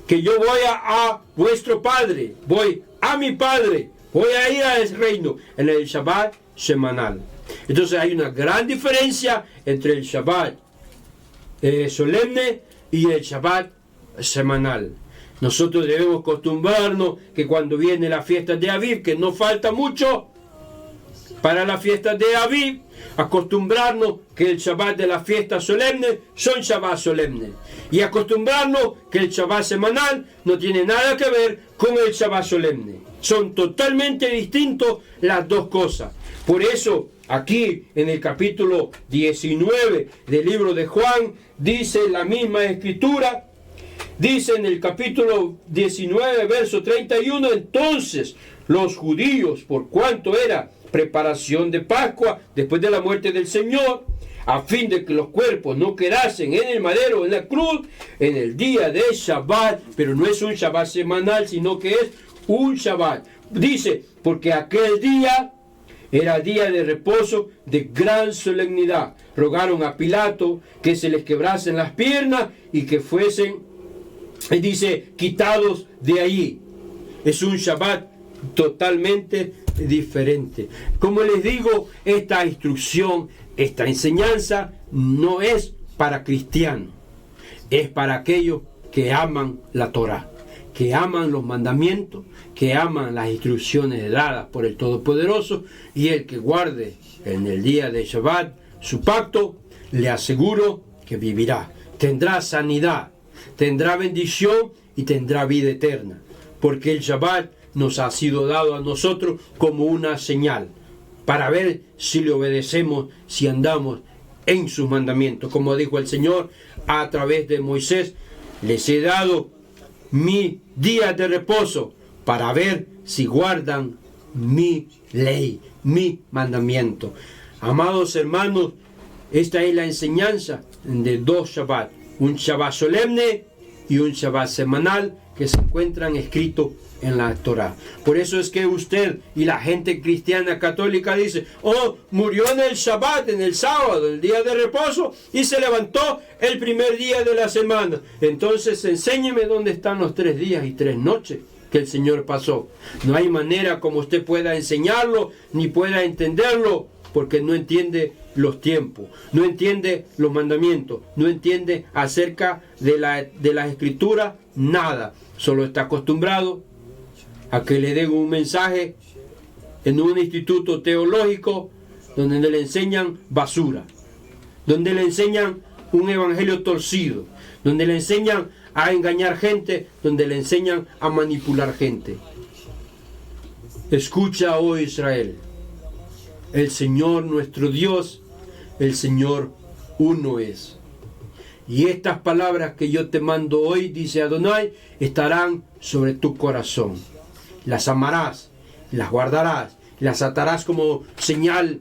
que yo voy a vuestro Padre, voy a mi Padre, voy a ir al reino en el Shabbat semanal. Entonces hay una gran diferencia entre el Shabbat solemne y el Shabbat semanal. Nosotros debemos acostumbrarnos que cuando viene la fiesta de Aviv, que no falta mucho para la fiesta de Aviv, acostumbrarnos que el Shabbat de la fiesta solemne son Shabbat solemne, y acostumbrarnos que el Shabbat semanal no tiene nada que ver con el Shabbat solemne. Son totalmente distintos las dos cosas. Por eso aquí en el capítulo 19 del libro de Juan dice la misma escritura, dice en el capítulo 19 verso 31, entonces los judíos, por cuanto era preparación de Pascua después de la muerte del Señor, a fin de que los cuerpos no quedasen en el madero, en la cruz, en el día de Shabbat, pero no es un Shabbat semanal, sino que es un Shabbat. Dice, porque aquel día era día de reposo de gran solemnidad. Rogaron a Pilato que se les quebrasen las piernas y que fuesen, dice, quitados de allí. Es un Shabbat totalmente diferente. Como les digo, esta instrucción, esta enseñanza no es para cristianos, es para aquellos que aman la Torá, que aman los mandamientos, que aman las instrucciones dadas por el Todopoderoso, y el que guarde en el día de Shabbat su pacto, le aseguro que vivirá, tendrá sanidad, tendrá bendición y tendrá vida eterna, porque el Shabbat nos ha sido dado a nosotros como una señal para ver si le obedecemos, si andamos en sus mandamientos. Como dijo el Señor a través de Moisés, les he dado mi día de reposo para ver si guardan mi ley, mi mandamiento. Amados hermanos, esta es la enseñanza de dos Shabbat, un Shabbat solemne y un Shabbat semanal que se encuentran escritos en la Torá. Por eso es que usted y la gente cristiana católica dice, oh, murió en el Shabbat, en el sábado, el día de reposo, y se levantó el primer día de la semana. Entonces enséñeme dónde están los 3 días y 3 noches que el Señor pasó. No hay manera como usted pueda enseñarlo, ni pueda entenderlo, porque no entiende los tiempos, no entiende los mandamientos, no entiende acerca de la escritura, nada. Solo está acostumbrado a que le den un mensaje en un instituto teológico donde le enseñan basura, donde le enseñan un evangelio torcido, donde le enseñan a engañar gente, donde le enseñan a manipular gente. Escucha, oh Israel, el Señor nuestro Dios, el Señor uno es. Y estas palabras que yo te mando hoy, dice Adonai, estarán sobre tu corazón. Las amarás, las guardarás, las atarás como señal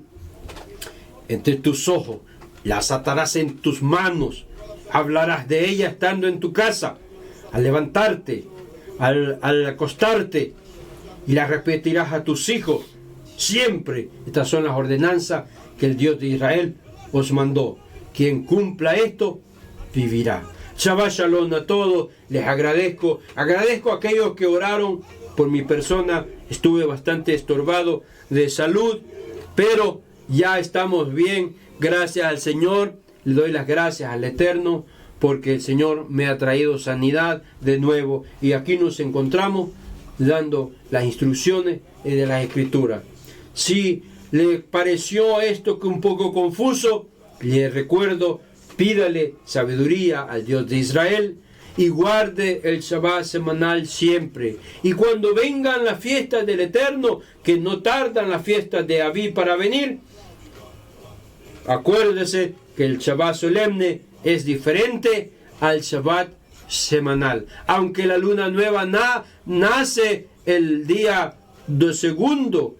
entre tus ojos, las atarás en tus manos, hablarás de ellas estando en tu casa, al levantarte, al acostarte, y las repetirás a tus hijos siempre. Estas son las ordenanzas que el Dios de Israel os mandó. Quien cumpla esto, vivirá. Shabbat Shalom a todos, les agradezco a aquellos que oraron por mi persona. Estuve bastante estorbado de salud, pero ya estamos bien, gracias al Señor. Le doy las gracias al Eterno, porque el Señor me ha traído sanidad de nuevo, y aquí nos encontramos dando las instrucciones de las Escrituras. Si le pareció esto que un poco confuso, le recuerdo, pídale sabiduría al Dios de Israel y guarde el Shabbat semanal siempre. Y cuando vengan las fiestas del Eterno, que no tardan las fiestas de Aviv para venir, acuérdese que el Shabbat solemne es diferente al Shabbat semanal. Aunque la luna nueva nace el día segundo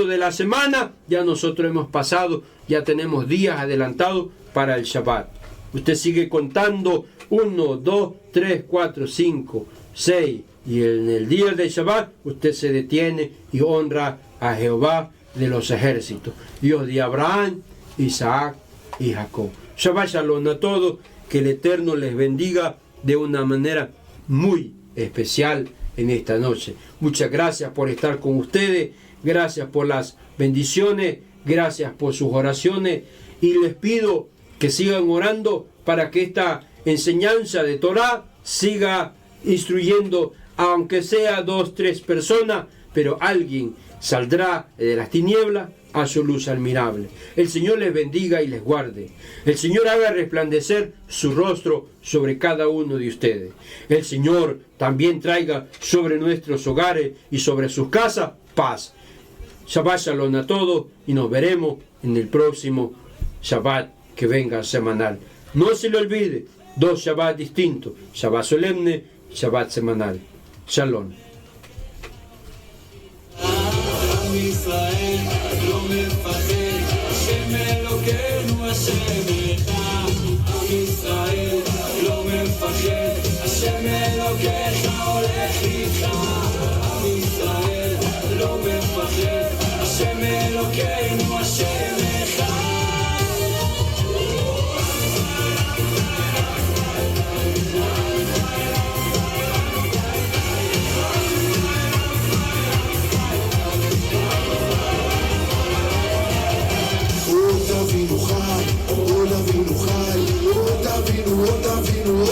de la semana, ya nosotros hemos pasado, ya tenemos días adelantados para el Shabbat. Usted sigue contando 1, 2, 3, 4, 5, 6, y en el día del Shabbat usted se detiene y honra a Jehová de los ejércitos, Dios de Abraham, Isaac y Jacob. Shabbat Shalom a todos, que el Eterno les bendiga de una manera muy especial en esta noche. Muchas gracias por estar con ustedes, gracias por las bendiciones, gracias por sus oraciones, y les pido que sigan orando para que esta enseñanza de Torah siga instruyendo, aunque sea 2, 3 personas, pero alguien saldrá de las tinieblas a su luz admirable. El Señor les bendiga y les guarde. El Señor haga resplandecer su rostro sobre cada uno de ustedes. El Señor también traiga sobre nuestros hogares y sobre sus casas paz. Shabbat Shalom a todos, y nos veremos en el próximo Shabbat que venga semanal. No se le olvide, 2 Shabbat distintos: Shabbat solemne y Shabbat semanal. Shalom. ישראל לא מפחד, השם אלוקינו השם אחד. עם ישראל לא מפחד, השם אלוקיך הולך איתך. עם ישראל לא מפחד, השם אלוקינו השם אחד. עוד אבינו חי, עוד אבינו חי, עוד אבינו, עוד אבינו,